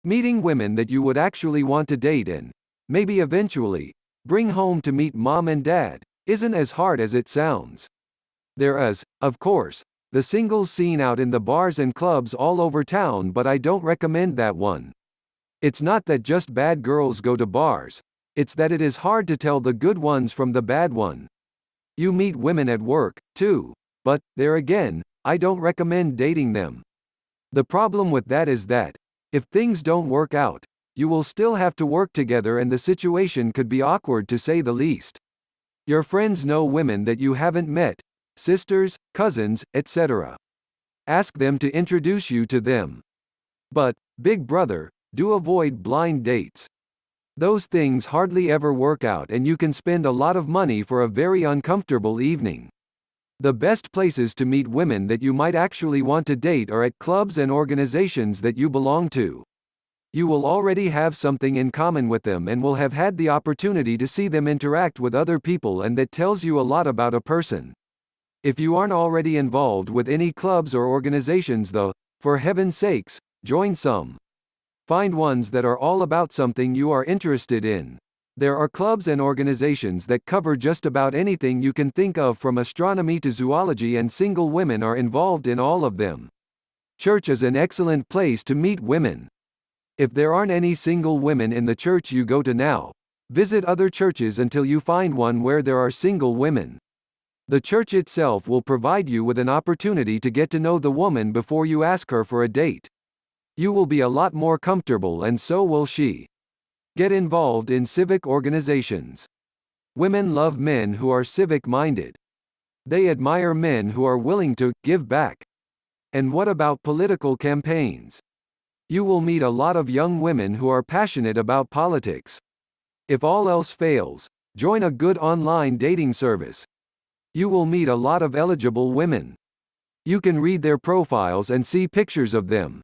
Meeting women that you would actually want to date and, maybe eventually, bring home to meet mom and dad, isn't as hard as it sounds. There is, of course, the singles scene out in the bars and clubs all over town, but I don't recommend that one. It's not that just bad girls go to bars, it's that it is hard to tell the good ones from the bad one. You meet women at work, too, but, there again, I don't recommend dating them. The problem with that is that, if things don't work out, you will still have to work together and the situation could be awkward to say the least. Your friends know women that you haven't met, sisters, cousins, etc. Ask them to introduce you to them. But, big brother, do avoid blind dates. Those things hardly ever work out and you can spend a lot of money for a very uncomfortable evening. The best places to meet women that you might actually want to date are at clubs and organizations that you belong to. You will already have something in common with them and will have had the opportunity to see them interact with other people, and that tells you a lot about a person. If you aren't already involved with any clubs or organizations though, for heaven's sakes, join some. Find ones that are all about something you are interested in. There are clubs and organizations that cover just about anything you can think of, from astronomy to zoology, and single women are involved in all of them. Church is an excellent place to meet women. If there aren't any single women in the church you go to now, visit other churches until you find one where there are single women. The church itself will provide you with an opportunity to get to know the woman before you ask her for a date. You will be a lot more comfortable and so will she. Get involved in civic organizations. Women love men who are civic-minded. They admire men who are willing to give back. And what about political campaigns? You will meet a lot of young women who are passionate about politics. If all else fails, join a good online dating service. You will meet a lot of eligible women. You can read their profiles and see pictures of them.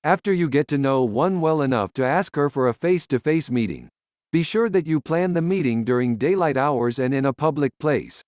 After you get to know one well enough to ask her for a face-to-face meeting, be sure that you plan the meeting during daylight hours and in a public place.